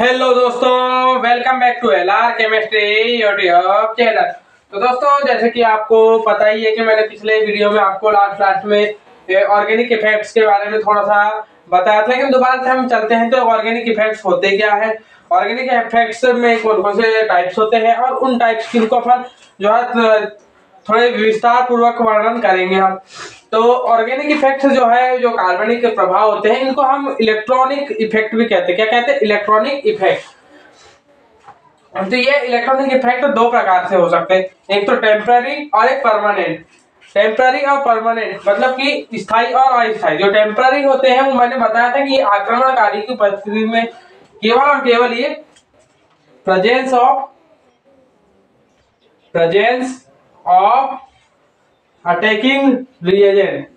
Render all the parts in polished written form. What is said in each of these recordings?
Hello दोस्तों, welcome back to LR chemistry YouTube channel. तो दोस्तों, जैसे कि आपको पता ही है कि मैंने पिछले वीडियो में आपको लास्ट में ऑर्गेनिक इफेक्ट्स के बारे में थोड़ा सा बताया था, लेकिन दोबारा से हम चलते हैं। तो ऑर्गेनिक इफेक्ट्स होते क्या है, ऑर्गेनिक इफेक्ट्स में कौन कौन से टाइप्स होते हैं और उन टाइप्स को अपन जो है थोड़े विस्तार पूर्वक वर्णन करेंगे हम। तो ऑर्गेनिक इफेक्ट्स जो है, जो कार्बनिक प्रभाव होते हैं, इनको हम इलेक्ट्रॉनिक इफेक्ट भी कहते हैं। क्या कहते हैं? Electronic effect. तो ये इलेक्ट्रॉनिक इफेक्ट दो प्रकार से हो सकते हैं, एक तो टेम्पररी और एक परमानेंट। टेम्पररी और परमानेंट मतलब कि स्थायी और अस्थायी। जो टेम्पररी होते हैं वो मैंने बताया था कि आक्रमणकारी की परिस्थिति में केवल और केवल ये प्रेजेंस ऑफ अटैकिंग रिएजेंट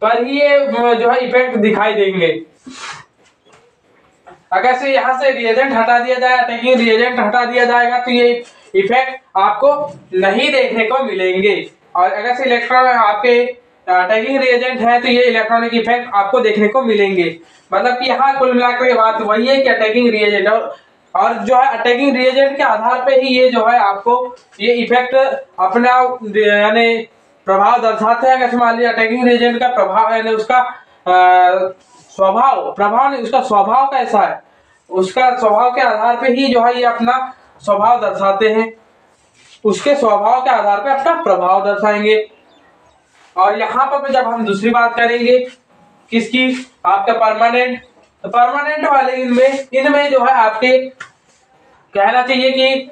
पर ही ये जो है इफेक्ट दिखाई देंगे। अगर से यहाँ से रिएजेंट हटा दिया जाए, अटैकिंग रिएजेंट हटा दिया जाएगा, तो ये इफेक्ट आपको नहीं देखने को मिलेंगे। और अगर से इलेक्ट्रॉन आपके अटैकिंग रिएजेंट है तो ये इलेक्ट्रॉनिक इफेक्ट आपको देखने को मिलेंगे। मतलब कि यहाँ कुल मिलाकर बात वही है कि अटैकिंग रिएजेंट और जो है अटैकिंग रिएजेंट के आधार पे ही ये जो है आपको ये इफेक्ट अपना यानी प्रभाव दर्शाते हैं। अगर मान लीजिए अटैकिंग रिएजेंट का प्रभाव यानी उसका प्रभाव नहीं, उसका स्वभाव कैसा है, उसका स्वभाव के आधार पे ही जो है ये अपना स्वभाव दर्शाते हैं। उसके स्वभाव के आधार पे अपना प्रभाव दर्शाएंगे। और यहाँ पर जब हम दूसरी बात करेंगे किसकी, आपका परमानेंट, तो परमानेंट वाले इनमें जो है आपके कहना चाहिए कि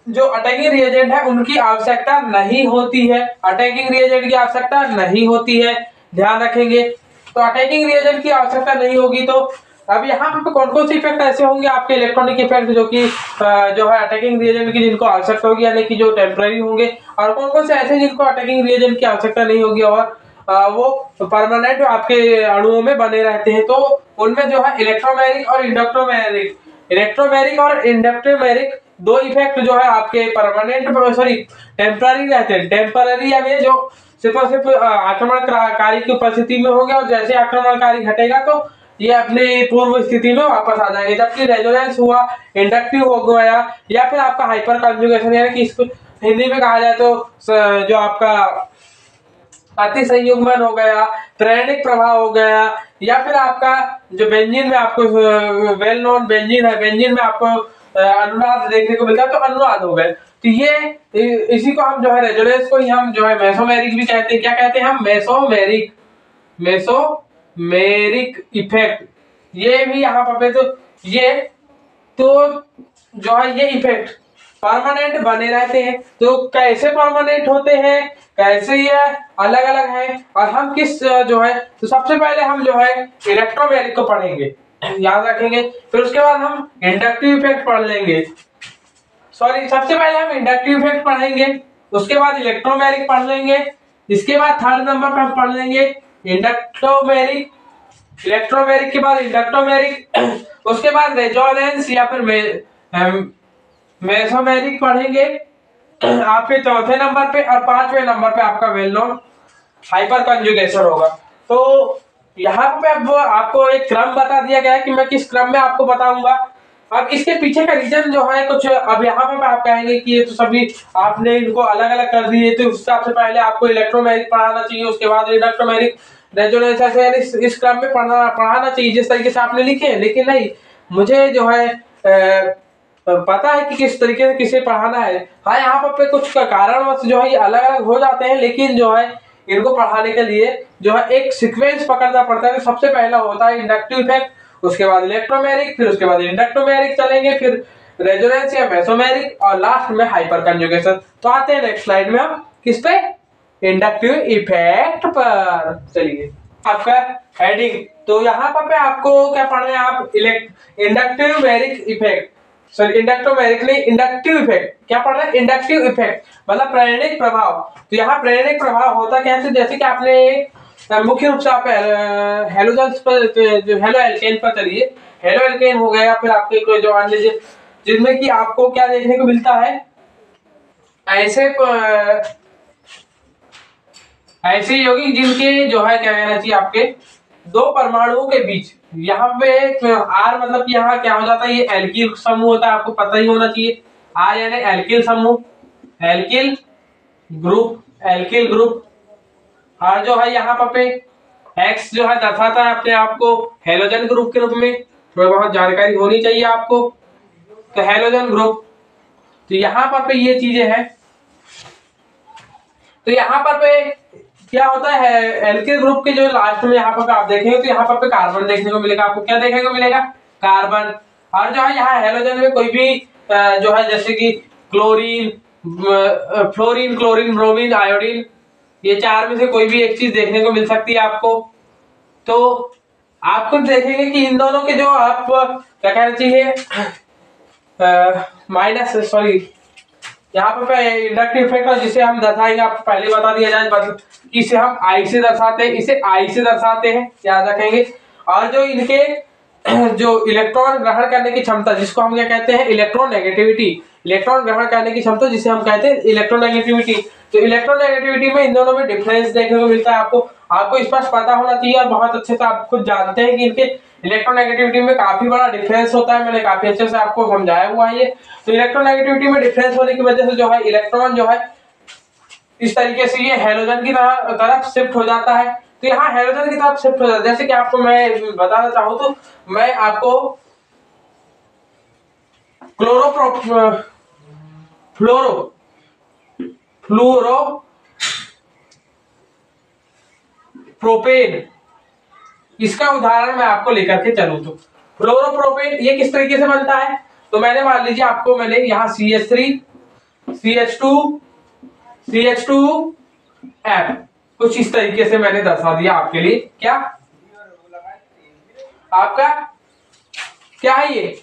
जो अटैकिंग रिएजेंट है उनकी आवश्यकता नहीं होती है। अटैकिंग रिएजेंट की आवश्यकता नहीं होती है, ध्यान रखेंगे। तो अटैकिंग रिएजेंट की आवश्यकता नहीं होगी। तो अब यहाँ पे कौन कौन से इफेक्ट ऐसे होंगे आपके इलेक्ट्रॉनिक इफेक्ट जो कि जो है अटैकिंग रिएजेंट की जिनको आवश्यकता होगी, यानी कि जो टेम्पररी होंगे, और कौन कौन से ऐसे जिनको अटैकिंग रिएजेंट की आवश्यकता नहीं होगी और वो परमानेंट आपके अणुओं में बने रहते हैं। तो उनमें जो है इलेक्ट्रोमैरिक और इंडक्टोमैरिक दो इफेक्ट जो है आपके परमानेंट टेम्पररी रहते हैं। टेम्पररी यानी जो सिर्फ आक्रमणकारी की उपस्थिति में होगा और जैसे आक्रमणकारी हटेगा तो ये अपने पूर्व स्थिति में वापस आ जाएंगे। जबकि रेजोनेंस हुआ, इंडक्टिव हो गया, या फिर आपका हाइपर कंजुगेशन यानी कि इसको हिंदी में कहा जाए तो जो आपका अति संयुग्मन हो गया, प्रेरणिक प्रभाव हो गया, या फिर आपका जो बेंजीन में आपको वेल नोन बेंजीन है, बेंजीन में आपको अनुनाद देखने को मिलता है, तो अनुनाद हो गए। तो ये इसी को हम जो है रेजोनेंस को ही हम जो है मेसोमेरिक भी कहते हैं। क्या कहते हैं हम? Mesomeric effect. ये भी यहाँ पर तो ये तो जो है ये इफेक्ट परमानेंट बने रहते हैं। तो कैसे परमानेंट होते हैं, कैसे ये अलग अलग है, और हम किस जो है, तो सबसे पहले हम जो है इलेक्ट्रोमैरिक को पढ़ेंगे, याद रखेंगे। फिर उसके बाद हम इंडक्टिव इफेक्ट पढ़ लेंगे। सबसे पहले हम इंडक्टिव इफेक्ट पढ़ेंगे, उसके बाद इलेक्ट्रोमैरिक पढ़ लेंगे, इसके बाद थर्ड नंबर पर हम पढ़ लेंगे इंडक्टोमैरिक, इलेक्ट्रोमैरिक के बाद इंडक्टोमैरिक, उसके बाद रेजोनेंस या फिर मेसोमेरिक पढ़ेंगे आपके चौथे नंबर पे, और पांचवें नंबर पे आपका वेल नोन हाइपर कंजुगेशन होगा। तो यहाँ पे अब आपको एक क्रम बता दिया गया है कि मैं किस क्रम में आपको बताऊंगा। अब इसके पीछे का रीजन जो है कुछ, अब यहाँ पे आप कहेंगे कि ये तो सभी आपने इनको अलग अलग कर दिए, तो उस हिसाब से पहले आपको इलेक्ट्रोमैरिक पढ़ाना चाहिए, उसके बाद इंडक्टोमैरिक, रेजोनेंस, ऐसे इस क्रम में पढ़ाना चाहिए जिस तरीके से आपने लिखे। लेकिन नहीं, मुझे जो है पता है कि किस तरीके से किसे पढ़ाना है। हाँ, यहाँ पर कुछ कारणवश जो है ये अलग अलग हो जाते हैं, लेकिन जो है इनको पढ़ाने के लिए जो है एक सीक्वेंस पकड़ना पड़ता है। तो सबसे पहला होता है इंडक्टिव इफेक्ट, उसके बाद इलेक्ट्रोमैरिक, फिर उसके बाद इंडक्टोमैरिक चलेंगे, फिर रेजोनेंस या मेसोमेरिक, और लास्ट में हाइपर कंजुगेशन। तो आते हैं नेक्स्ट स्लाइड में हम किस पे, इंडक्टिव इफेक्ट पर। चलिए आपका हेडिंग, तो यहाँ पर आपको क्या पढ़ना है, आप इंडक्टिव मैरिक इफेक्ट, सॉरी इंडक्टोमैरिक नहीं, इंडक्टिव इफेक्ट। क्या पढ़ रहे हैं? इंडक्टिव इफेक्ट मतलब प्रेरणिक प्रभाव। तो यहाँ प्रेरणिक प्रभाव होता कैसे, जैसे कि आपने मुख्य रूप से आप हेलोजन्स पर, जो हेलो एल्केन पर चलिए, हेलो एल्केन हो गया, फिर आपके कोई जो अन्य जिनमें कि आपको क्या देखने को मिलता है, ऐसे ऐसे यौगिक जिनके जो है क्या कहना चाहिए आपके दो परमाणुओं के बीच, यहाँ पे आर मतलब कि यहाँ क्या हो जाता है, ये एल्किल समूह होता है, आपको पता ही होना चाहिए। आर यानी एल्किल समूह, एल्किल ग्रुप। और जो है यहाँ पे एक्स जो है दर्शाता है अपने आप को हेलोजन ग्रुप के रूप में। थोड़ी बहुत जानकारी होनी चाहिए आपको। तो हेलोजन ग्रुप, तो यहाँ पे ये चीजें हैं। तो यहाँ पे क्या होता है, एल्किल ग्रुप के जो लास्ट में यहाँ पे आप देखेंगे तो यहाँ पे कार्बन देखने को मिलेगा। आपको क्या देखने को मिलेगा, कार्बन। और जो है यहाँ हेलोजन में कोई भी जो है जैसे कि chlorine, fluorine, chlorine, bromine, iodine, ये चार में से कोई भी एक चीज देखने को मिल सकती है आपको। तो आपको देखेंगे कि इन दोनों के जो आप क्या कहना चाहिए माइनस, सॉरी यहाँ पे इंडक्टिव इफेक्ट है जिसे हम दर्शाएंगे, आपको पहले बता दिया जाए, मतलब इसे हम आई से दर्शाते हैं, इसे आई से दर्शाते हैं, याद रखेंगे। और जो इनके जो इलेक्ट्रॉन ग्रहण करने की क्षमता, जिसको हम क्या कहते हैं, इलेक्ट्रॉन नेगेटिविटी, इलेक्ट्रॉन ग्रहण करने की क्षमता जिसे हम कहते हैं इलेक्ट्रोनेगेटिविटी। तो इलेक्ट्रोनेगेटिविटी में इन दोनों में डिफरेंस देखने को मिलता है। आपको स्पष्ट पता होना चाहिए और बहुत अच्छे से आप खुद जानते हैं कि इनके इलेक्ट्रोनेगेटिविटी में काफी बड़ा डिफरेंस होता है। मैंने काफी अच्छे से आपको समझाया हुआ है ये। तो इलेक्ट्रोनेगेटिविटी में डिफरेंस होने की वजह से जो है इलेक्ट्रॉन जो है इस तरीके से ये हेलोजन की तरफ शिफ्ट हो जाता है। तो यहाँ हेलोजन की तरफ शिफ्ट हो जाता है। जैसे कि आपको मैं बताना चाहूँ तो मैं आपको फ्लोरोप्रोपेन, इसका उदाहरण मैं आपको लेकर के चलूं तो फ्लोरोप्रोपेन ये किस तरीके से बनता है। तो मैंने मान लीजिए आपको मैंने यहाँ CH3 CH2 CH2F कुछ इस तरीके से मैंने दर्शा दिया आपके लिए। क्या आपका क्या है ये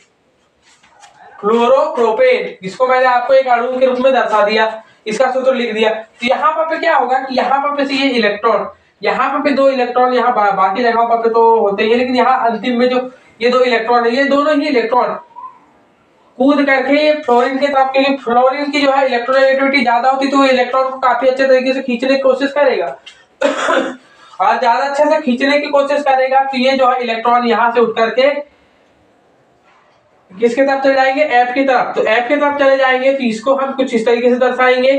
फ्लोरोप्रोपेन, जिसको मैंने आपको एक अणु के रूप में दर्शा दिया, इसका सूत्र लिख दिया। तो यहाँ पे क्या होगा कि यहाँ पे से ये इलेक्ट्रॉन, यहाँ पे दो इलेक्ट्रॉन, यहाँ बाकी जगहों पे तो होते ही है, लेकिन यहाँ अंतिम में जो ये दो इलेक्ट्रॉन है, ये दोनों ही इलेक्ट्रॉन कूद करके फ्लोरीन के तरफ, क्योंकि फ्लोरीन की जो है इलेक्ट्रोनेगेटिविटी ज्यादा होती है तो इलेक्ट्रॉन को काफी अच्छे तरीके से खींचने की कोशिश करेगा और ज्यादा अच्छे से खींचने की कोशिश करेगा। तो ये जो है इलेक्ट्रॉन यहाँ से उठ करके किसके तरफ चले जाएंगे, एफ की तरफ। तो एफ की तरफ चले जाएंगे तो इसको हम कुछ इस तरीके से दर्शाएंगे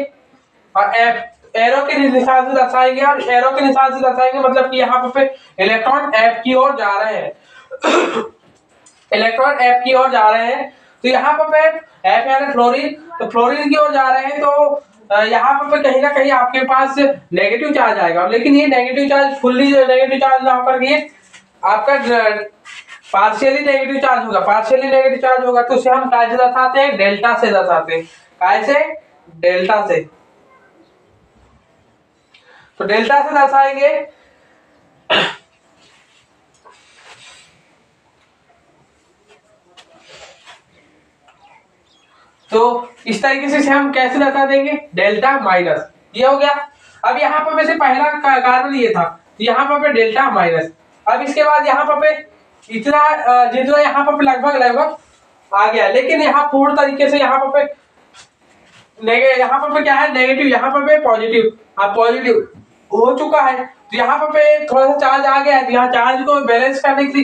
और एफ एरो के निशान से दर्शाएंगे, और एरो के निशान से दर्शाएंगे मतलब कि यहाँ पे इलेक्ट्रॉन एफ की ओर जा रहे हैं इलेक्ट्रॉन एफ की ओर जा रहे हैं। तो यहाँ पे एफ यानी फ्लोरीन, तो फ्लोरीन की ओर जा रहे हैं। तो यहाँ पे कहीं ना कहीं आपके पास नेगेटिव चार्ज आएगा, लेकिन ये negative charge fully negative charge ना होकर के आपका पार्शियली नेगेटिव चार्ज होगा। पार्शियली नेगेटिव चार्ज होगा तो उसे हम कैसे दर्शाते हैं, डेल्टा से दर्शाते हैं। कैसे, डेल्टा से। तो डेल्टा से दर्शाएंगे तो इस तरीके से हम कैसे दर्शा देंगे, डेल्टा माइनस, ये हो गया। अब यहाँ पर वैसे पहला कार्बन ये था, यहाँ पर डेल्टा माइनस। अब इसके बाद यहाँ पर इतना जितना यहाँ पर लगभग आ गया, लेकिन यहाँ पूर्ण तरीके से यहाँ पर यहाँ पर क्या है, नेगेटिव, यहाँ पर पॉजिटिव, अब पॉजिटिव हो चुका है। तो यहाँ पर थोड़ा सा चार्ज आ गया है, तो यहाँ चार्ज को बैलेंस करने की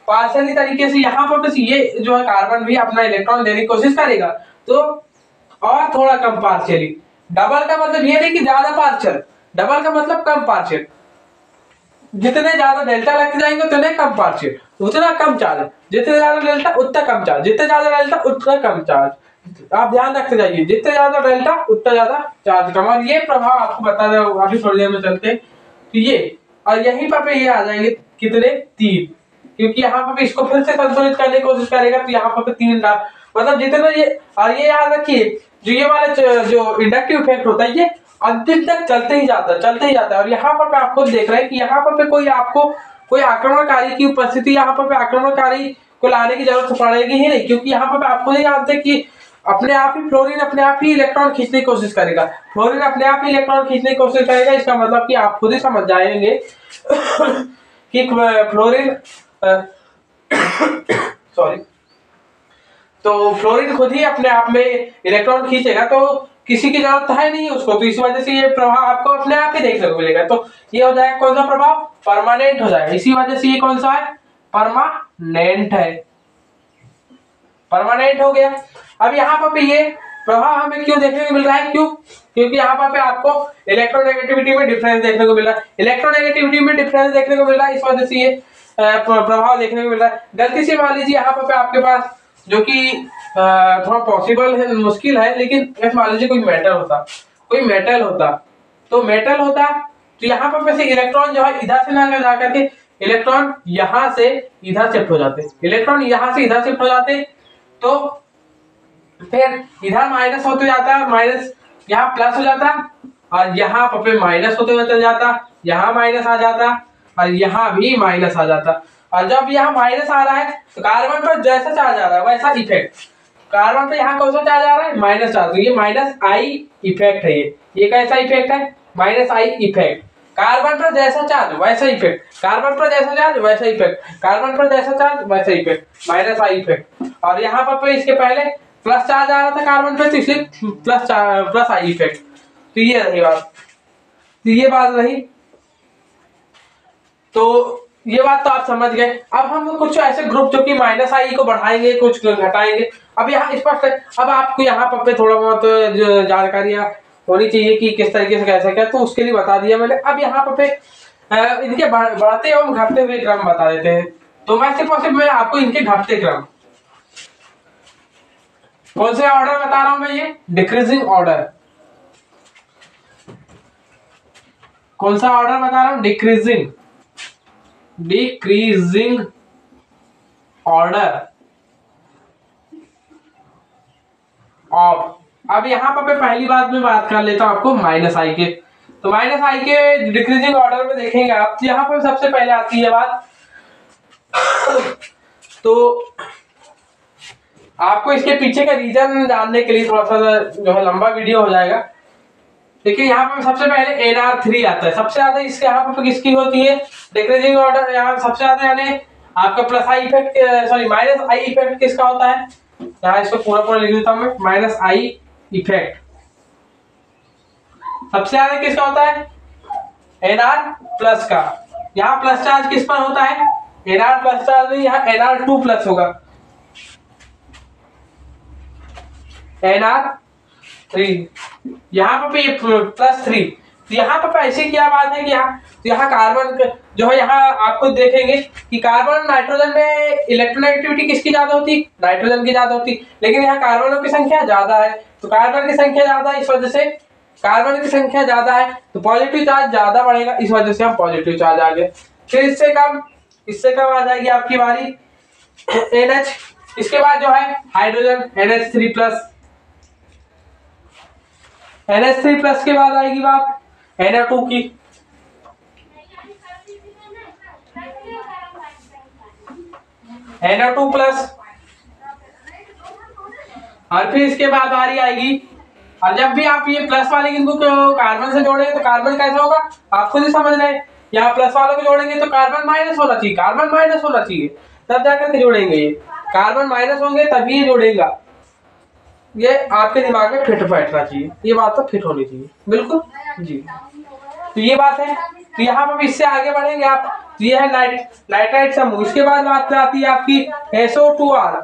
पार्शियली तरीके से यहाँ पर ये जो है कार्बन भी अपना इलेक्ट्रॉन देने की कोशिश करेगा, तो और थोड़ा कम पार्शियली। डबल का मतलब ये नहीं कि ज्यादा पार्शियल, डबल का मतलब कम पार्शियल। जितने ज्यादा डेल्टा लगते जाएंगे उतने कम पार्शियल, उतना कम चार्ज, जितने ज्यादा डेल्टा उतना कम चार्ज, जितने ज्यादा डेल्टा उतना कम चार्ज। आप ध्यान रखते जाइए, जितने ज्यादा डेल्टा उतना ज्यादा चार्ज कम। और ये प्रभाव आपको बता दे, अभी थोड़ी देर में चलते। तो ये और यहीं पर ये आ जाएंगे कितने, 3, क्योंकि यहाँ पर इसको फिर से संतुलित करने की कोशिश करेगा। तो यहाँ पर 3 मतलब जितना ये, और ये याद रखिए जो ये वाला जो इंडक्टिव इफेक्ट होता है ये अंतिम तक चलते ही जाता है। और यहाँ पर आप खुद देख रहे हैं कि यहाँ पर कोई आपको कोई आक्रमणकारी की उपस्थिति, यहाँ पर आक्रमणकारी को लाने की जरूरत पड़ेगी ही नहीं, क्योंकि यहाँ पर आपको नहीं जानते कि अपने आप ही फ्लोरीन अपने आप ही इलेक्ट्रॉन खींचने की कोशिश करेगा, फ्लोरीन अपने आप ही इलेक्ट्रॉन खींचने की कोशिश करेगा। इसका मतलब कि आप खुद ही समझ जाएंगे कि फ्लोरीन सॉरी, तो फ्लोरीन खुद ही अपने आप में इलेक्ट्रॉन खींचेगा। तो किसी की जरूरत है नहीं उसको, तो इस वजह से ये प्रभाव आपको अपने आप ही देखने को मिलेगा। तो ये हो जाएगा कौन सा प्रभाव, परमानेंट हो जाएगा। इसी वजह से ये कौन सा है, परमानेंट है, परमानेंट हो गया। अब यहाँ पर ये प्रभाव हमें क्यों देखने को मिल रहा है, क्यों, क्योंकि यहाँ पे आपको इलेक्ट्रोनेगेटिविटी में डिफरेंस देखने को मिल रहा है, इलेक्ट्रोनेगेटिविटी में डिफरेंस देखने को मिल रहा है, इस वजह से ये प्रभाव देखने को मिल रहा है। गलती से मान लीजिए यहाँ पे आपके पास, जो कि थोड़ा पॉसिबल है, मुश्किल है, लेकिन मान लीजिए कोई मेटल होता, कोई मेटल होता, तो मेटल होता तो यहाँ पर से इलेक्ट्रॉन जो है इधर से ना जा करके इलेक्ट्रॉन यहाँ से इधर शिफ्ट हो जाते, इलेक्ट्रॉन यहाँ से इधर शिफ्ट हो जाते, तो फिर इधर माइनस होते जाता है, माइनस यहाँ प्लस हो जाता, और यहाँ पर माइनस होते हुए चल जाता, यहाँ माइनस आ जाता, और यहाँ भी माइनस आ जाता। और जब यहाँ माइनस आ रहा है तो कार्बन पर जैसा चार्ज आ रहा है वैसा इफेक्ट, कार्बन पे यहाँ कौन सा चार्ज आ रहा है, माइनस चार्ज, तो ये माइनस आई इफेक्ट है। ये कैसा इफेक्ट है, माइनस आई इफेक्ट। कार्बन पर जैसा चार्ज वैसा इफेक्ट, कार्बन पर जैसा चार्ज वैसा इफेक्ट, कार्बन पर जैसा चार्ज वैसा इफेक्ट, माइनस आई इफेक्ट। और यहाँ पर इसके पहले प्लस चार्ज आ रहा था कार्बन पे, तो इसलिए प्लस आई इफेक्ट। तो ये रही बात, तो ये बात रही, तो ये बात तो आप समझ गए। अब हम कुछ ऐसे ग्रुप जो कि माइनस आई को बढ़ाएंगे, कुछ घटाएंगे। अब यहाँ स्पष्ट है, अब आपको यहाँ पर थोड़ा बहुत जानकारियां होनी चाहिए कि किस तरीके से कैसे क्या, तो उसके लिए बता दिया मैंने। अब यहाँ पे इनके बढ़ते एवं घटते हुए क्रम बता देते हैं। तो मैं सिर्फ और सिर्फ मैं आपको इनके घटते क्रम, कौन से ऑर्डर बता रहा हूं मैं, ये डिक्रीजिंग ऑर्डर, कौन सा ऑर्डर बता रहा हूं, डिक्रीजिंग, डिक्रीजिंग ऑर्डर ऑफ। अब यहाँ पर पहली बात में बात कर लेता हूं आपको माइनस आई के। तो माइनस आई के डिक्रीजिंग ऑर्डर में देखेंगे आप, यहाँ पर सबसे पहले आती है बात, तो आपको इसके पीछे का रीजन जानने के लिए थोड़ा सा जो है लंबा वीडियो हो जाएगा, लेकिन यहाँ पर सबसे पहले NR3 आता है सबसे ज्यादा। इसके यहाँ पर किसकी होती है डिक्रीजिंग ऑर्डर, यहाँ सबसे ज्यादा यानी आपका plus I effect, sorry minus I effect किसका होता है, यहाँ इसको पूरा लिख देता हूं मैं, माइनस आई इफेक्ट सबसे ज्यादा किसका होता है, NR प्लस का। यहाँ प्लस चार्ज किस पर होता है, NR प्लस चार्ज नहीं, यहाँ NR2 प्लस होगा, NR3, यहाँ पे +3। तो यहाँ पर ऐसी क्या बात है कि यहाँ कार्बन जो है, यहाँ आपको देखेंगे कि कार्बन नाइट्रोजन में इलेक्ट्रोनेगेटिविटी किसकी ज्यादा होती, नाइट्रोजन की ज्यादा होती, लेकिन यहाँ कार्बनों की संख्या ज्यादा है, तो कार्बन की संख्या ज्यादा है, इस वजह से कार्बन की संख्या ज्यादा है तो पॉजिटिव चार्ज ज्यादा बढ़ेगा, इस वजह से हम पॉजिटिव चार्ज आ गए। फिर इससे कम आ जाएगी आपकी बारी NH। इसके बाद जो है हाइड्रोजन NH3+, NH3+ के बाद आएगी बात NO2 की, NO2+, और फिर इसके बाद बारी आएगी, और जब भी आप ये प्लस वाले इनको कार्बन से जोड़ेंगे तो कार्बन कैसा होगा आप खुद ही समझ रहे हैं, यहाँ प्लस वालों को जोड़ेंगे तो कार्बन माइनस होना चाहिए, कार्बन माइनस होना चाहिए, तब जाकर के जोड़ेंगे, ये कार्बन माइनस होंगे तभी ये जोड़ेगा। ये आपके दिमाग में फिट बैठना चाहिए, ये बात तो फिट होनी चाहिए बिल्कुल जी। तो ये बात है, तो यहाँ पर इससे आगे बढ़ेंगे आप, तो ये है नाइट्राइट समूह। इसके बाद बात आती है आपकी SO2R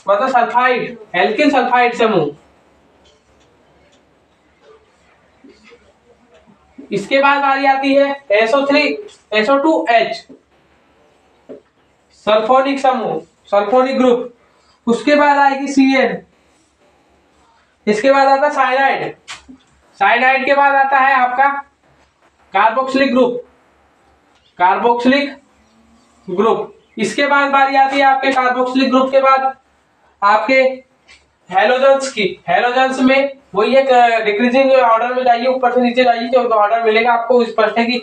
मतलब सल्फाइड, एल्किन सल्फाइड समूह। इसके बाद बारी आती है SO2H सल्फोनिक समूह, सल्फोनिक ग्रुप। उसके बाद आएगी CN। इसके बाद आता है साइनाइड, साइनाइड के बाद आता है आपका कार्बोक्सिलिक ग्रुप, कार्बोक्सिलिक ग्रुप। इसके बाद बारी आती है आपके कार्बोक्सिलिक ग्रुप के बाद आपके हेलोजन्स की। हेलोजन्स में वही एक डिक्रीजिंग ऑर्डर में जाइए, ऊपर से नीचे जाइए, जो ऑर्डर मिलेगा आपको स्पष्ट है कि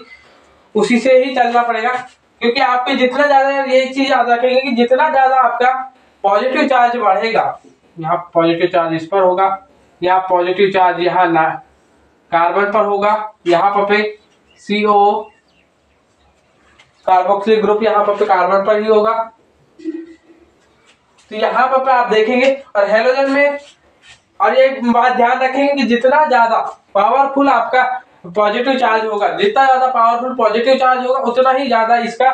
उसी से ही चलना पड़ेगा, क्योंकि आपके जितना ज्यादा ये चीज याद रखेंगे कि जितना ज्यादा आपका पॉजिटिव चार्ज बढ़ेगा, यहाँ पॉजिटिव चार्ज इस पर होगा, यहाँ पॉजिटिव चार्ज यहाँ कार्बन पर होगा, यहाँ पर CO कार्बोक्सिलिक ग्रुप यहाँ पर कार्बन पर ही होगा। तो यहाँ पर आप देखेंगे, और हेलोजन में और एक बात ध्यान रखेंगे कि जितना ज्यादा पावरफुल आपका पॉजिटिव चार्ज होगा, जितना ज्यादा पावरफुल पॉजिटिव चार्ज होगा, उतना ही ज्यादा इसका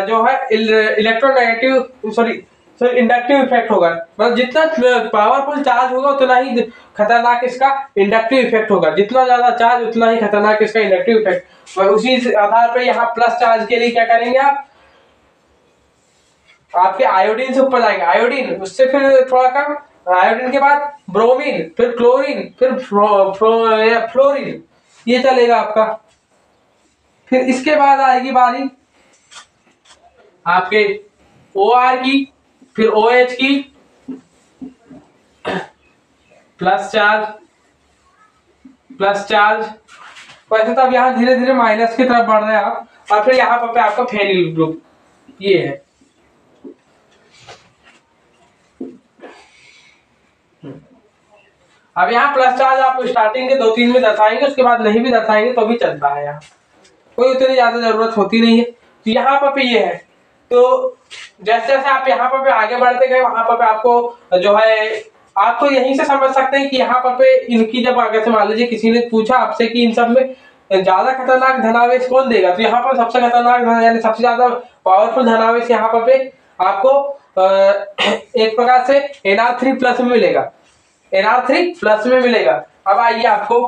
जो है इलेक्ट्रोनेगेटिव सॉरी इंडक्टिव इफेक्ट होगा। मतलब जितना पावरफुल चार्ज होगा उतना ही खतरनाक इसका इंडक्टिव इफेक्ट होगा। जितना ज्यादा चार्ज उतना ही खतरनाक इसका इंडक्टिव इफेक्ट। और उसी आधार पर यहाँ प्लस चार्ज के लिए क्या करेंगे आप, आपके आयोडीन से ऊपर जाएंगे, आयोडीन उससे फिर थोड़ा कम, आयोडीन के बाद ब्रोमीन, फिर क्लोरीन, फिर फ्लोरीन, ये चलेगा आपका। फिर इसके बाद आएगी बारी आपके OR की, फिर OH की, प्लस चार्ज प्लस चार्ज। वैसे तो अब यहाँ धीरे धीरे माइनस की तरफ बढ़ रहे हैं आप। और फिर यहाँ पर आपका फेनिल ग्रुप ये है। अब यहाँ प्लस चार्ज आप स्टार्टिंग के 2-3 में दर्शाएंगे, उसके बाद नहीं भी दर्शाएंगे तो भी चलता है, यहाँ कोई उतनी ज्यादा जरूरत होती नहीं है। तो यहाँ पर ये है। तो जैसे जैसे आप यहाँ पर आगे बढ़ते गए वहां पर आपको जो है, आप तो यहीं से समझ सकते हैं कि यहाँ पर इनकी जब आगे से मान लीजिए किसी ने पूछा आपसे कि इन सब में ज्यादा खतरनाक धनावेश कौन देगा, तो यहाँ पर सबसे खतरनाक यानी सबसे ज्यादा पावरफुल धनावेश यहाँ पर आपको एक प्रकार से Nr3+ में मिलेगा, Nr3+ में मिलेगा। अब आइए आपको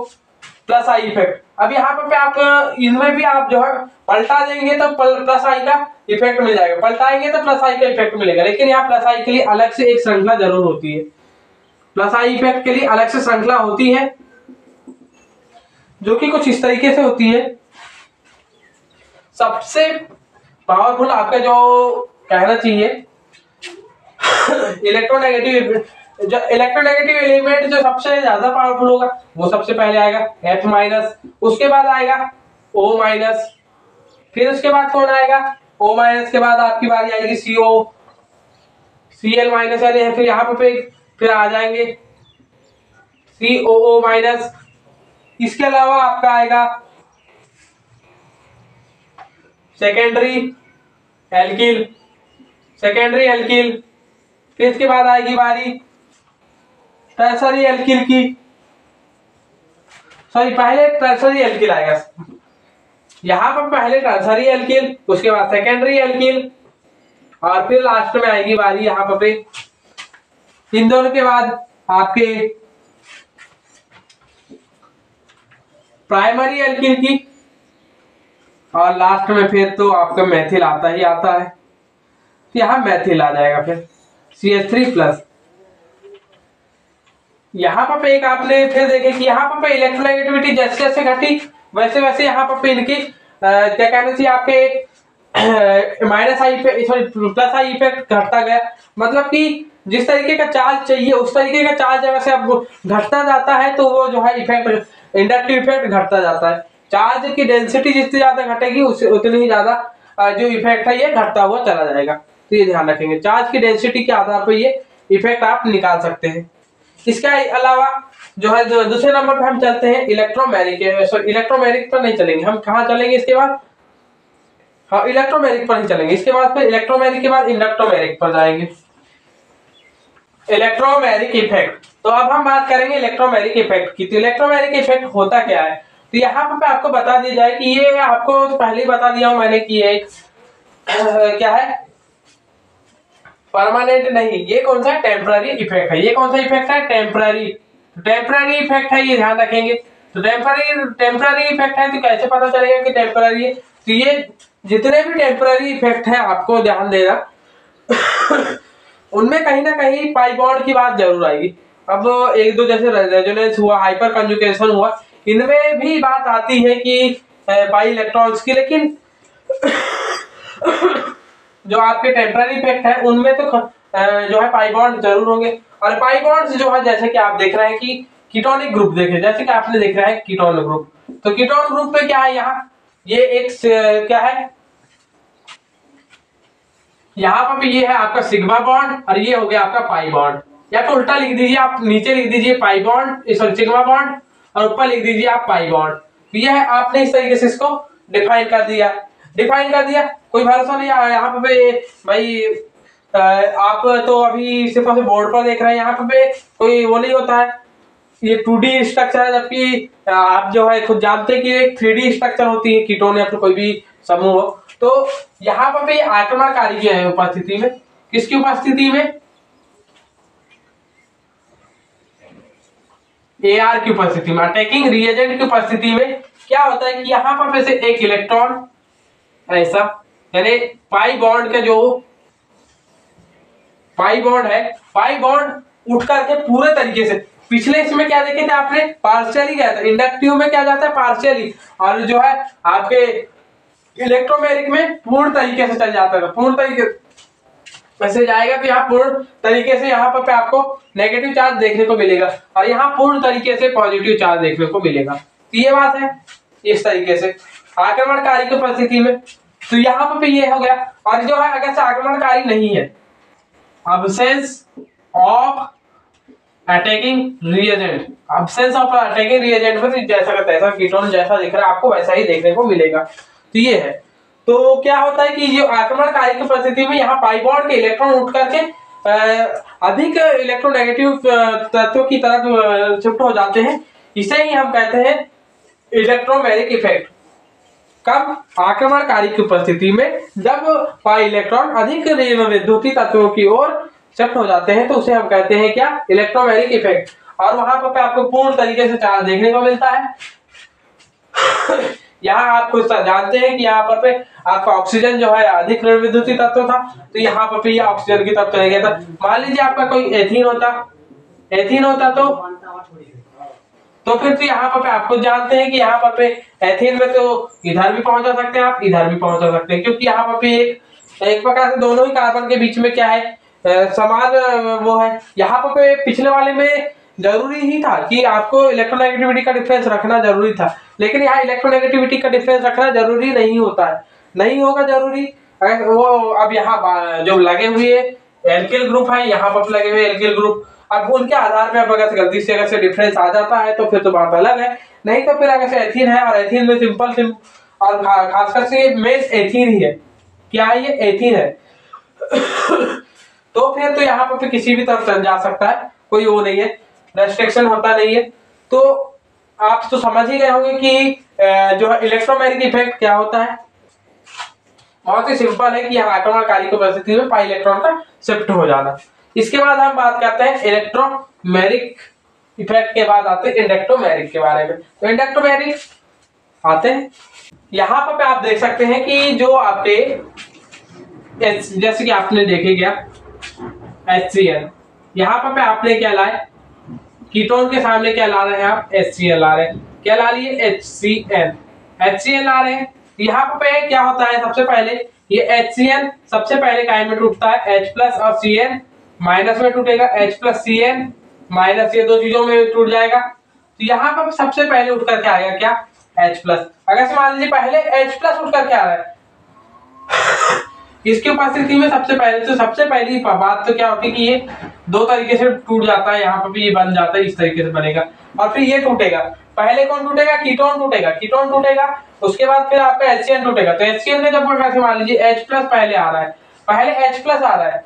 प्लस आई इफेक्ट। अब यहाँ पर आप इनमें भी आप जो है पलटा देंगे तो प्लस आई का इफेक्ट मिल जाएगा, पलटाएंगे तो प्लस आई का इफेक्ट मिलेगा। लेकिन यहाँ प्लस आई के लिए अलग से एक श्रृंखला जरूर होती है, प्लस आई इफेक्ट के लिए अलग से श्रृंखला होती है, जो कि कुछ इस तरीके से होती है। सबसे पावरफुल आपका जो कहना चाहिए इलेक्ट्रोनेगेटिव एलिमेंट जो सबसे ज्यादा पावरफुल होगा वो सबसे पहले आएगा F-, उसके बाद आएगा O-, फिर उसके बाद कौन आएगा, O- के बाद आपकी बारी आएगी CO, Cl- यानी फिर यहाँ पे फिर आ जाएंगे COO-। इसके अलावा आपका आएगा सेकेंडरी एल्किल, फिर इसके बाद आएगी बारी टर्सरी एल्किल की, सॉरी पहले टर्सरी एल्किल आएगा, यहां पर पहले टर्सरी एल्किल, उसके बाद सेकेंडरी एल्किल, और फिर लास्ट में आएगी बारी यहाँ पर इन दोनों के बाद आपके प्राइमरी एल्किल की, और लास्ट में फिर तो आपका मैथिल आता ही आता है। तो यहां मैथिल आ जाएगा फिर CH3+। यहाँ पर एक आपने फिर देखे कि यहाँ पर इलेक्ट्रोनेगेटिविटी जैसे जैसे घटी वैसे वैसे यहाँ पर इनकी क्या कहना चाहिए आपके प्लस आई इफेक्ट घटता गया। मतलब कि जिस तरीके का चार्ज चाहिए उस तरीके का चार्ज वैसे अब घटता जाता है, तो वो जो है इफेक्ट इंडक्टिव इफेक्ट घटता जाता है। चार्ज की डेंसिटी जितनी ज्यादा घटेगी उससे उतनी ही ज्यादा जो इफेक्ट है ये घटता हुआ चला जाएगा। तो ये ध्यान रखेंगे, चार्ज की डेंसिटी के आधार पर ये इफेक्ट आप निकाल सकते हैं। इसके अलावा जो है दूसरे नंबर पे हम चलते हैं इलेक्ट्रोमैग्नेटिक पर नहीं चलेंगे, हम कहाँ चलेंगे इसके बाद, हाँ इलेक्ट्रोमैग्नेटिक पर ही चलेंगे। इसके बाद फिर इलेक्ट्रोमैग्नेटिक के बाद इंडक्ट्रोमैग्नेटिक पर जाएंगे। इलेक्ट्रोमैग्नेटिक इफेक्ट, तो अब हम बात करेंगे इलेक्ट्रोमैग्नेटिक इफेक्ट की। तो इलेक्ट्रोमैग्नेटिक इफेक्ट होता क्या है, तो यहाँ पर आपको बता दिया जाए कि ये आपको तो पहले ही बता दिया हूं मैंने कि ये क्या है, परमानेंट नहीं, ये कौन सा टेम्पररी इफेक्ट है। ये कौन सा इफेक्ट है, टेम्पररी इफेक्ट है, ये ध्यान रखेंगे। तो टेम्पररी इफेक्ट है, तो कैसे पता चलेगा कि टेम्पररी है, तो ये जितने भी टेम्पररी इफेक्ट है आपको ध्यान देना उनमें कहीं ना कहीं पाई बॉन्ड की बात जरूर आएगी। अब एक दो जैसे रेजोनेंस हुआ, हाइपर कंजुगेशन हुआ, इनमें भी बात आती है कि पाई इलेक्ट्रॉन्स की, लेकिन जो आपके टेम्पररी इफेक्ट है उनमें तो जो है पाई बॉन्ड जरूर होंगे। और पाई बॉन्ड्स जो है जैसे कि आप देख रहे हैं कि कीटोनिक ग्रुप देखे, जैसे कि आपने देख रहा है कीटोन ग्रुप, तो कीटोन ग्रुप पे क्या है, यहाँ ये एक क्या है, यहाँ पर भी ये है आपका सिग्मा बॉन्ड और ये हो गया आपका पाई बॉन्ड, या तो उल्टा लिख दीजिए आप, नीचे लिख दीजिए pi bond sorry sigma bond और ऊपर लिख दीजिए आप पाई बॉन्ड। तो ये है, आपने इस तरीके से इसको डिफाइन कर दिया, कोई भरोसा नहीं आया यहाँ पे भाई आप तो अभी सिर्फ बोर्ड पर देख रहे हैं, यहाँ पे कोई वो नहीं होता है, ये 2D स्ट्रक्चर है, जबकि आप जो है खुद जानते हैं कि एक 3D स्ट्रक्चर होती है कीटोन या फिर कोई भी समूह हो। तो यहाँ पर आक्रमणकारी की उपस्थिति में, किसकी उपस्थिति में, AR की उपस्थिति में, अटैकिंग रिएजेंट की उपस्थिति में क्या होता है कि यहाँ पर से एक इलेक्ट्रॉन ऐसा, यानी पाई बॉन्ड का जो पाई बॉन्ड है, पाई बॉन्ड उठ करके पूरे तरीके से, पिछले इसमें क्या देखे थे आपने, पार्शियली गया था, इंडक्टिव में क्या जाता है पार्शियली, और जो है आपके इलेक्ट्रोमैग्नेटिक में पूर्ण तरीके से चल जाता है, पूर्ण तरीके वैसे जाएगा कि यहाँ पूर्ण तरीके से यहाँ पर आपको नेगेटिव चार्ज देखने को मिलेगा और यहाँ पूर्ण तरीके से पॉजिटिव चार्ज देखने को मिलेगा। तो ये बात है इस तरीके से आक्रमणकारी की उपस्थिति में। तो यहाँ पर ये हो गया। और जो है अगर से आक्रमणकारी नहीं है, absence of attacking reagent, absence of attacking reagent में जैसा का तैसा कीटोन जैसा दिख रहा है आपको वैसा ही देखने को मिलेगा। तो ये है। तो क्या होता है कि जो आक्रमणकारी की परिस्थिति में यहाँ पाई बॉन्ड के इलेक्ट्रॉन उठ करके अधिक इलेक्ट्रोनेगेटिव तत्वों की तरफ शिफ्ट हो जाते हैं। इसे ही हम कहते हैं इलेक्ट्रोमैग्नेटिक इफेक्ट। कब? आक्रमणकारी की उपस्थिति में, जब पाई इलेक्ट्रॉन अधिक विद्युतीय तत्वों की ओर शिफ्ट हो जाते हैं तो उसे हम कहते हैं क्या? Electromagnetic effect. और वहां पर आपको पूर्ण तरीके से चार्ज देखने को मिलता है। यहाँ आप कुछ जानते हैं कि यहाँ पर आपका ऑक्सीजन जो है अधिक विद्युतीय तत्व था, तो यहाँ पर ये ऑक्सीजन की तरफ चला गया था। मान लीजिए आपका कोई एथीन होता तो फिर तो यहाँ पर आपको जानते हैं कि यहाँ पर एथीन में तो इधर भी पहुंचा सकते हैं आप, इधर भी पहुंचा सकते हैं, क्योंकि यहाँ पर एक प्रकार से दोनों ही कार्बन के बीच में क्या है, समान वो है। यहाँ पर पिछले वाले में जरूरी ही था कि आपको इलेक्ट्रोनेगेटिविटी का डिफरेंस रखना जरूरी था, लेकिन यहाँ इलेक्ट्रोनेगेटिविटी का डिफरेंस रखना जरूरी नहीं होता है, नहीं होगा जरूरी। वो अब यहाँ जो लगे हुए एल्किल ग्रुप है, यहाँ पर लगे हुए एल्किल ग्रुप, अब उनके आधार पे अगर गलती से अगर से डिफरेंस आ जाता है तो फिर तो बात अलग है, नहीं तो फिर अगर से एथीन है और एथीन में सिंपल और खासकर से मेन एथीन ही है, क्या है ये? एथीन है। तो फिर तो यहाँ पर किसी भी तरफ चल जा सकता है, कोई वो नहीं है, रेस्ट्रिक्शन होता नहीं है। तो आप तो समझ ही गए होंगे कि जो है इलेक्ट्रोमैग्नेटिक इफेक्ट क्या होता है। बहुत ही सिंपल है कि यहाँ आक्रमणकारी की परिस्थिति में पाई इलेक्ट्रॉन का शिफ्ट हो जाना। इसके बाद हम बात करते हैं इलेक्ट्रोमैग्नेटिक इफेक्ट के बाद आते हैं इंडक्टोमैग्नेटिक के बारे में। तो इंडक्टोमैग्नेटिक आते हैं, यहाँ पर आप देख सकते हैं कि जो आपके जैसे कि आपने देखे गया HCl, यहाँ पर आपने क्या लाए, कीटोन के सामने क्या ला रहे हैं आप? HCl ला रहे हैं। क्या ला लिए? HCl ला रहे हैं। यहाँ पे क्या होता है, सबसे पहले ये HCl सबसे पहले काय में टूटता है? H प्लस और Cn माइनस में टूटेगा। H प्लस Cn माइनस, ये दो चीजों में टूट जाएगा। तो यहाँ पर सबसे पहले उठ करके आएगा क्या? H plus. अगर से मान लीजिए पहले H प्लस उठ करके आ रहा है इसकी उपस्थिति में, सबसे पहली बात तो क्या होती है कि ये दो तरीके से टूट जाता है, यहाँ पर भी ये बन जाता है, इस तरीके से बनेगा और फिर ये टूटेगा। पहले कौन टूटेगा? कीटोन टूटेगा, उसके बाद फिर आपका HCl टूटेगा। तो HCl में जब कैसे मान लीजिए H प्लस पहले आ रहा है, H प्लस आ रहा है,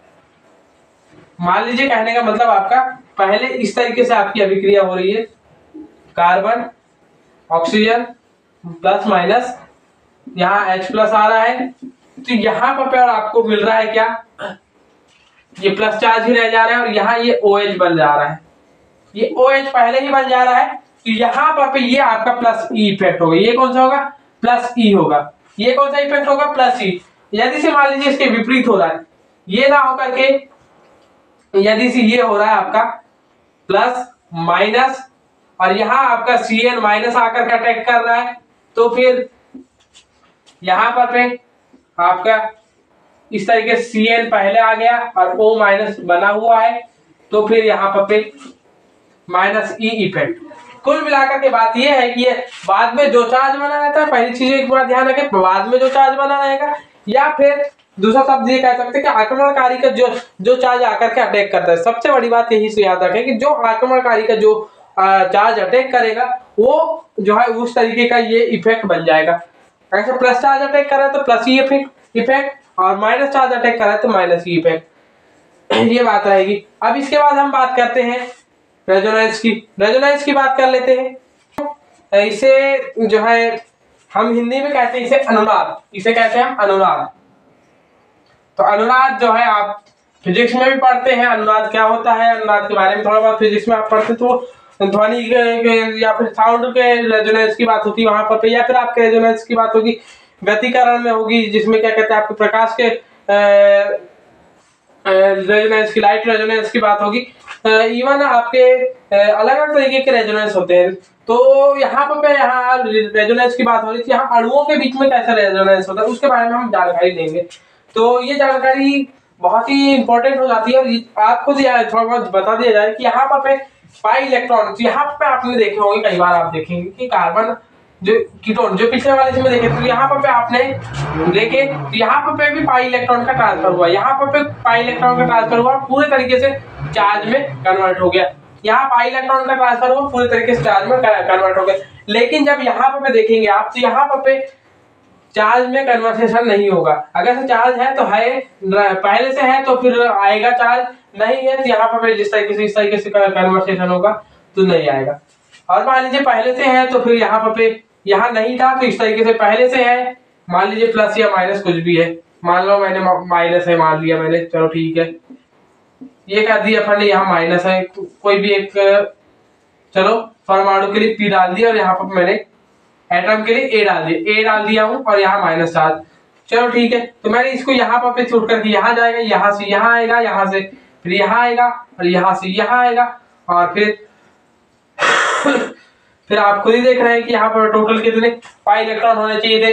मान लीजिए, कहने का मतलब आपका पहले इस तरीके से आपकी अभिक्रिया हो रही है, कार्बन ऑक्सीजन प्लस माइनस, यहाँ H प्लस आ रहा है, तो यहाँ पर आपको मिल रहा है क्या? ये प्लस चार्ज ही रह जा रहा है और यहाँ ये OH बन जा रहा है, ये OH पहले ही बन जा रहा है। तो यहाँ पर ये आपका प्लस E इफेक्ट होगा। ये कौन सा होगा? प्लस E होगा। ये कौन सा इफेक्ट होगा? Plus E। यदि से मान लीजिए इसके विपरीत हो रहा है, ये ना होकर के यदि से ये हो रहा है आपका प्लस माइनस और यहाँ आपका Cn माइनस आकर के अटैक कर रहा है, तो फिर यहाँ पर आपका इस तरीके से Cn पहले आ गया और O माइनस बना हुआ है, तो फिर यहाँ पर माइनस E इफेक्ट। कुल मिलाकर के बात यह है कि ये बाद में जो चार्ज बना रहता है, पहली चीज एक बार ध्यान रखें, बाद में जो चार्ज बना रहेगा, या फिर दूसरा शब्द ये कह सकते हैं कि आक्रमणकारी का जो चार्ज आकर के अटैक करता है। सबसे बड़ी बात यही से याद रखें कि जो आक्रमणकारी का जो चार्ज अटैक करेगा वो जो है उस तरीके का ये इफेक्ट बन जाएगा। अगर प्लस चार्ज अटैक कर रहा है तो प्लस ई इफेक्ट, और माइनस चार्ज अटैक कर रहा है तो माइनस ई इफेक्ट। ये बात रहेगी। अब इसके बाद हम बात करते हैं रेजोनेंस की। रेजोनेंस की बात कर लेते हैं। इसे जो है हम हिंदी में कहते हैं इसे अनुनाद, इसे कहते हैं हम अनुनाद। तो अनुनाद जो है आप फिजिक्स में भी पढ़ते हैं, अनुनाद क्या होता है, अनुनाद के बारे में थोड़ा बहुत फिजिक्स में आप पढ़ते तो ध्वनि के या फिर साउंड के रेजोनेंस की बात होती है वहां पर, या फिर आपके रेजोनेंस की बात होगी व्यतिकरण में होगी, जिसमें क्या कहते हैं आपके प्रकाश के रेजोनेंस की, लाइट रेजोनेंस की बात होगी। इवन आपके अलग अलग तरीके के रेजोनेंस होते हैं। तो यहाँ पर यहाँ रेजोनेंस की बात हो रही थी, यहाँ अणुओं के बीच में कैसा रेजोनेंस होता है उसके बारे में हम जानकारी देंगे। तो ये जानकारी बहुत ही इंपॉर्टेंट हो जाती है। और आपको थोड़ा बहुत बता दिया जाए कि यहाँ पर पाई इलेक्ट्रॉन, यहाँ पे आपने देखे होंगे, कई बार आप देखेंगे कि कार्बन जो कीटोन जो पिछले वाले इसमें देखे, तो यहाँ पर आपने देखे यहाँ पर भी पाई इलेक्ट्रॉन का ट्रांसफर हुआ, यहाँ पर पाई इलेक्ट्रॉन का ट्रांसफर हुआ, पूरे तरीके से चार्ज में कन्वर्ट हो गया। यहाँ पाई इलेक्ट्रॉन का ट्रांसफर हुआ, पूरे तरीके से चार्ज में कन्वर्ट हो गया। लेकिन जब यहाँ पर देखेंगे आप, तो यहाँ पर चार्ज में कन्वर्सेशन नहीं होगा। अगर से चार्ज है तो है, पहले से है तो फिर आएगा चार्ज, नहीं है तो यहाँ पर जिस तरीके से इस तरीके से कन्वर्सेशन होगा तो नहीं आएगा। और मान लीजिए पहले से है तो फिर यहाँ पर यहाँ नहीं था तो इस तरीके से पहले से है, मान लीजिए प्लस या माइनस कुछ भी है, मान लो मैंने माइनस है मान लिया मैंने, चलो ठीक है, ये कर दिया अपन ने, यहाँ माइनस है, कोई भी एक चलो परमाणु के लिए पी डाल दिया और यहाँ पर मैंने एटम के लिए ए डाल दिया हूं और यहाँ माइनस चार्ज, चलो ठीक है। तो मैंने इसको यहाँ पर छूट करके यहाँ जाएगा, यहाँ से यहाँ आएगा, यहाँ से फिर यहाँ आएगा और यहाँ से यहाँ आएगा, और फिर आप खुद ही देख रहे हैं कि यहाँ पर टोटल कितने पाई इलेक्ट्रॉन होने चाहिए थे।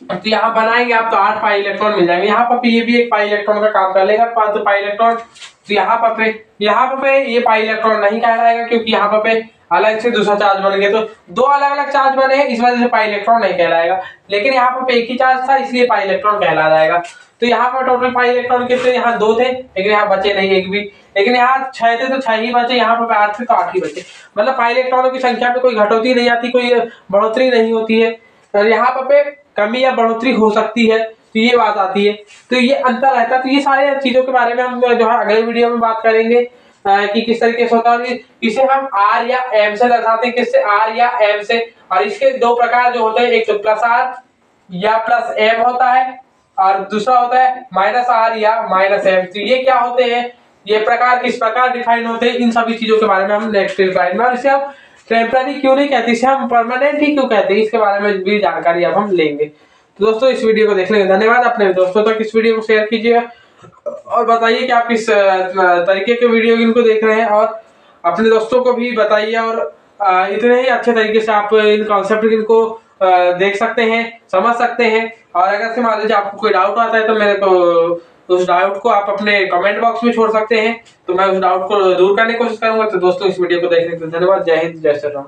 तो यहाँ बनाएंगे आप तो 8 पाई इलेक्ट्रॉन मिल जाएंगे। यहाँ पर ये भी एक पाई इलेक्ट्रॉन का काम कर लेगा, 5 पाई इलेक्ट्रॉन। तो यहाँ पर ये पाई इलेक्ट्रॉन नहीं कहलाएगा, क्योंकि यहाँ पर अलग से दूसरा चार्ज बन गया, तो 2 अलग अलग चार्ज बने हैं, इस वजह से पाई इलेक्ट्रॉन नहीं कहलाएगा। लेकिन यहाँ पर एक ही चार्ज था, इसलिए पाई इलेक्ट्रॉन कहला जाएगा। तो यहाँ पर टोटल पाई इलेक्ट्रॉन कितने, यहाँ 2 थे, लेकिन यहाँ बचे नहीं एक भी, लेकिन यहाँ 6 थे तो 6 ही बचे, यहाँ पर 8 थे तो 8 ही बचे। मतलब पाई इलेक्ट्रॉनों की संख्या में कोई घटोती नहीं आती, कोई बढ़ोतरी नहीं होती है। और यहाँ पर कमी या बढ़ोतरी हो सकती है, तो ये बात आती है, तो ये अंतर रहता है। तो ये सारी चीजों के बारे में हम जो है अगले वीडियो में बात करेंगे कि किस तरीके से होता है। इसे हम आर या एम से दर्शाते हैं, किससे, आर या एम से। और इसके 2 प्रकार जो होते हैं, एक तो प्लस आर या प्लस एम होता है, और दूसरा होता है माइनस आर या माइनस एम। तो ये क्या होते हैं, ये प्रकार किस प्रकार डिफाइन होते हैं, इन सभी चीजों के बारे में हम नेक्स्ट स्लाइड में। और इसे हम टेम्पररी क्यों नहीं कहते, इसे हम परमानेंट ही क्यों कहते हैं, इसके बारे में भी जानकारी अब हम लेंगे। तो दोस्तों इस वीडियो को देखने के धन्यवाद। अपने दोस्तों तक इस वीडियो को शेयर कीजिए और बताइए कि आप किस तरीके के वीडियो इनको देख रहे हैं, और अपने दोस्तों को भी बताइए। और इतने ही अच्छे तरीके से आप इन कॉन्सेप्ट इनको देख सकते हैं, समझ सकते हैं। और अगर से मान लीजिए आपको कोई डाउट आता है तो मेरे को उस डाउट को आप अपने कमेंट बॉक्स में छोड़ सकते हैं, तो मैं उस डाउट को दूर करने की कोशिश करूंगा। तो दोस्तों इस वीडियो को देखने के लिए धन्यवाद। जय हिंद, जय श्री राम।